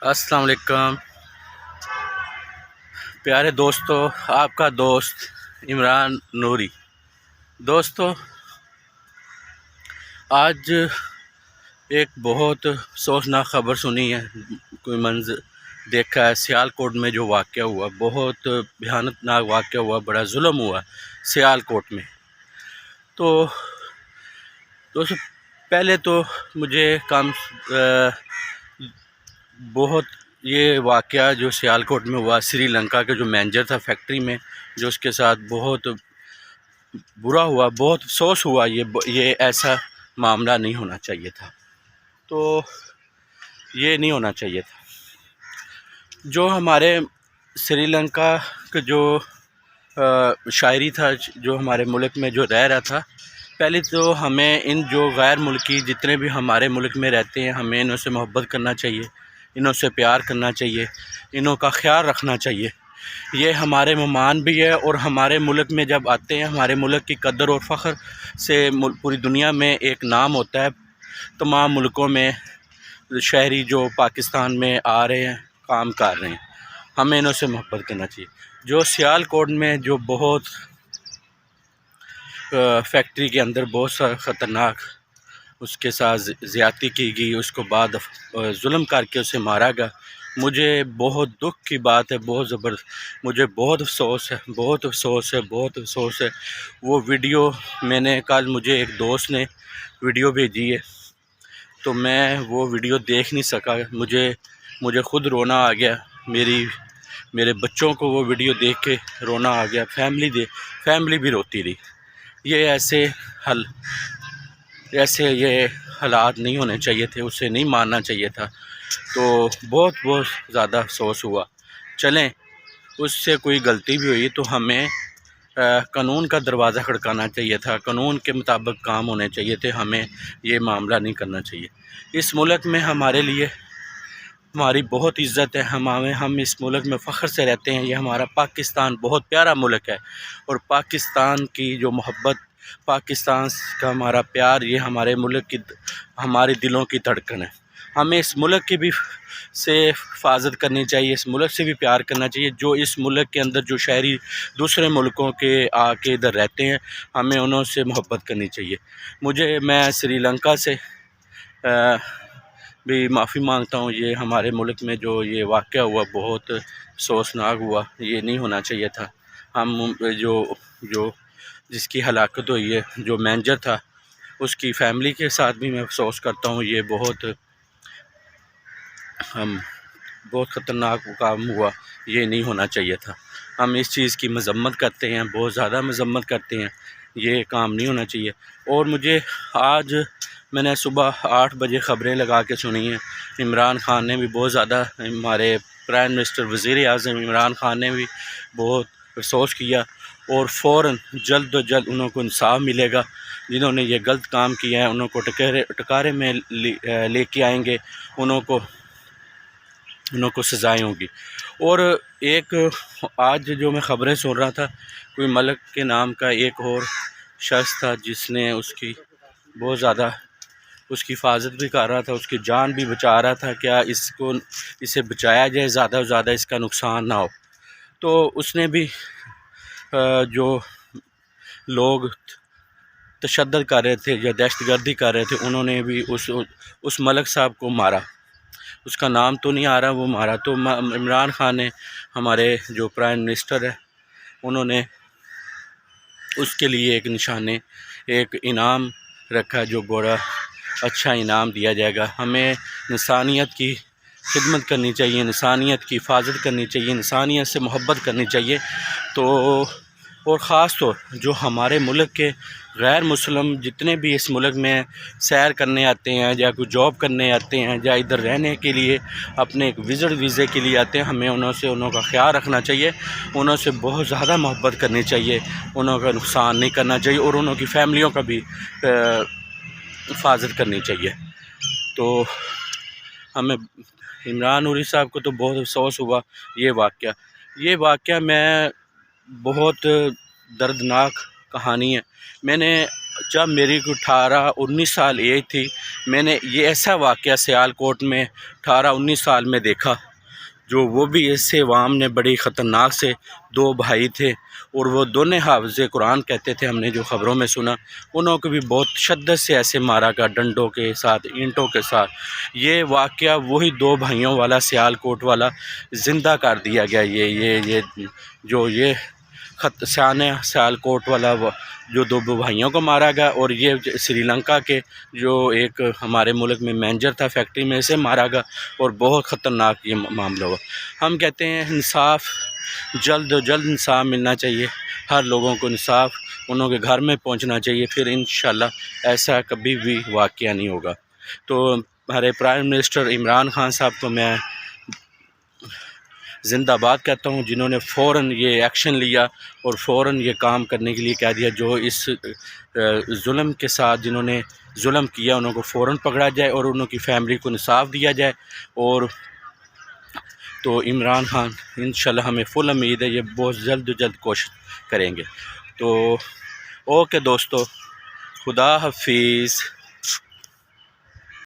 السلام علیکم پیارے دوستو، آپ کا دوست عمران نوری۔ دوستو، آج ایک بہت افسوسناک خبر سنی ہے، کوئی منظر دیکھا ہے۔ سیالکوٹ میں جو واقعہ ہوا، بہت بھیانک واقعہ ہوا، بڑا ظلم ہوا سیالکوٹ میں۔ تو دوستو، پہلے تو مجھے بہت یہ واقعہ جو سیالکوٹ میں ہوا، سری لنکا کے جو مینیجر تھا فیکٹری میں، جو اس کے ساتھ بہت برا ہوا، بہت افسوس ہوا۔ یہ ایسا معاملہ نہیں ہونا چاہیے تھا، تو یہ نہیں ہونا چاہیے تھا۔ جو ہمارے سری لنکا کا جو شاعری تھا، جو ہمارے ملک میں جو رہ رہا تھا، پہلے تو ہمیں ان جو غیر ملکی جتنے بھی ہمارے ملک میں رہتے ہیں، ہمیں انہوں سے محبت کرنا چاہیے، انہوں سے پیار کرنا چاہیے، انہوں کا خیال رکھنا چاہیے۔ یہ ہمارے مہمان بھی ہے، اور ہمارے ملک میں جب آتے ہیں، ہمارے ملک کی قدر اور فخر سے پوری دنیا میں ایک نام ہوتا ہے۔ تمام ملکوں میں شہری جو پاکستان میں آ رہے ہیں، کام کر رہے ہیں، ہمیں انہوں سے محبت کرنا چاہیے۔ جو سیالکوٹ میں جو بہت فیکٹری کے اندر بہت سا خطرناک اس کے ساتھ زیادتی کی گئی، اس کو بعد ظلم کر کے اسے مارا گیا، مجھے بہت دکھ کی بات ہے، بہت زبردست، مجھے بہت افسوس ہے، بہت افسوس ہے، بہت افسوس ہے۔ وہ ویڈیو میں نے کل، مجھے ایک دوست نے ویڈیو بھیجی ہے، تو میں وہ ویڈیو دیکھ نہیں سکا، مجھے خود رونا آ گیا، میرے بچوں کو وہ ویڈیو دیکھ کے رونا آ گیا، فیملی بھی روتی رہی۔ یہ ایسے یہ حالات نہیں ہونے چاہیے تھے، اسے نہیں ماننا چاہیے تھا، تو بہت زیادہ افسوس ہوا۔ چلیں، اس سے کوئی غلطی بھی ہوئی تو ہمیں قانون کا دروازہ کھڑکانا چاہیے تھا، قانون کے مطابق کام ہونے چاہیے تھے، ہمیں یہ معاملہ نہیں کرنا چاہیے۔ اس ملک میں ہمارے لیے ہماری بہت عزت ہے، ہم اس ملک میں فخر سے رہتے ہیں۔ یہ ہمارا پاکستان بہت پیارا ملک ہے، اور پاکستان کی جو محبت، پاکستان کا ہمارا پیار، یہ ہمارے ملک کی، ہمارے دلوں کی دھڑکن ہے۔ ہمیں اس ملک کی بھی سے حفاظت کرنی چاہیے، اس ملک سے بھی پیار کرنا چاہیے۔ جو اس ملک کے اندر جو شہری دوسرے ملکوں کے آ کے ادھر رہتے ہیں، ہمیں انہوں سے محبت کرنی چاہیے۔ میں سری لنکا سے بھی معافی مانگتا ہوں۔ یہ ہمارے ملک میں جو یہ واقعہ ہوا، بہت افسوسناک ہوا، یہ نہیں ہونا چاہیے تھا۔ جس کی ہلاکت ہوئی ہے، جو مینیجر تھا، اس کی فیملی کے ساتھ بھی میں افسوس کرتا ہوں۔ یہ بہت خطرناک کام ہوا، یہ نہیں ہونا چاہیے تھا۔ ہم اس چیز کی مذمت کرتے ہیں، بہت زیادہ مذمت کرتے ہیں، یہ کام نہیں ہونا چاہیے۔ اور آج میں نے صبح 8 بجے خبریں لگا کے سنی ہیں، عمران خان نے بھی بہت زیادہ، ہمارے پرائم منسٹر وزیر اعظم عمران خان نے بھی بہت افسوس کیا، اور فوراً جلد و جلد انہوں کو انصاف ملے گا۔ جنہوں نے یہ غلط کام کیا ہے، انہوں کو ٹکارے میں لے کے آئیں گے، انہوں کو سزائیں ہوں گی۔ اور ایک آج جو میں خبریں سن رہا تھا، کوئی ملک کے نام کا ایک اور شخص تھا، جس نے اس کی بہت زیادہ اس کی حفاظت بھی کر رہا تھا، اس کی جان بھی بچا رہا تھا، کیا اسے بچایا جائے، زیادہ سے زیادہ اس کا نقصان نہ ہو۔ تو اس نے بھی جو لوگ تشدد کر رہے تھے یا دہشت گردی کر رہے تھے، انہوں نے بھی اس ملک صاحب کو مارا، اس کا نام تو نہیں آ رہا، وہ مارا۔ تو عمران خان نے، ہمارے جو پرائم منسٹر ہے، انہوں نے اس کے لیے ایک نشانے، ایک انعام رکھا، جو بڑا اچھا انعام دیا جائے گا۔ ہمیں انسانیت کی خدمت کرنی چاہیے، انسانیت کی حفاظت کرنی چاہیے، انسانیت سے محبت کرنی چاہیے۔ اور خاص طور جو ہمارے ملک کے غیر مسلم جتنے بھی اس ملک میں سیر کرنے آتے ہیں، یا کوئی جاب کرنے آتے ہیں، یا ادھر رہنے کے لیے اپنے ایک ویزے کے لیے آتے ہیں، ہمیں انہوں کا خیال رکھنا چاہیے، انہوں سے بہت زیادہ محبت کرنی چاہیے، انہوں کا نقصان نہیں کرنا چاہیے، اور انہوں کی فیملیوں کا بھی حفاظت کرنی چاہیے۔ تو ہمیں عمران نوری صاحب کو تو بہت افسوس ہوا یہ واقعہ میں بہت دردناک کہانی ہے. میں نے جب میری 18-19 سال ایج تھی، میں نے یہ ایسا واقعہ سیالکوٹ میں 18-19 سال میں دیکھا، جو وہ بھی ایسے عوام نے بڑی خطرناک سے 2 بھائی تھے، اور وہ دونوں حافظ قرآن کہتے تھے. ہم نے جو خبروں میں سنا، انہوں کو بھی بہت شدت سے ایسے مارا گیا، ڈنڈوں کے ساتھ، اینٹوں کے ساتھ. یہ واقعہ وہی 2 بھائیوں والا سیالکوٹ والا زندہ کر دیا گیا. یہ سیالکوٹ والا جو 2 بھائیوں کو مارا گیا، اور یہ سری لنکا کے جو ایک ہمارے ملک میں مینیجر تھا فیکٹری میں، اسے مارا گیا، اور بہت خطرناک یہ معاملہ ہوا. ہم کہتے ہیں انصاف، جلد و جلد انصاف ملنا چاہیے، ہر لوگوں کو انصاف انہوں کے گھر میں پہنچنا چاہیے، پھر انشاءاللہ ایسا کبھی بھی واقعہ نہیں ہوگا. تو ہمارے پرائم منسٹر عمران خان صاحب کو میں زندہ باد کہتا ہوں، جنہوں نے فوراً یہ ایکشن لیا اور فوراً یہ کام کرنے کے لیے کہہ دیا. جو اس ظلم کے ساتھ جنہوں نے ظلم کیا، انہوں کو فوراً پکڑا جائے اور انہوں کی فیملی کو انصاف دیا جائے. اور تو عمران خان انشاءاللہ ہمیں فل امید ہے یہ بہت جلد کوشش کریں گے. تو اوکے دوستو، خدا حافظ.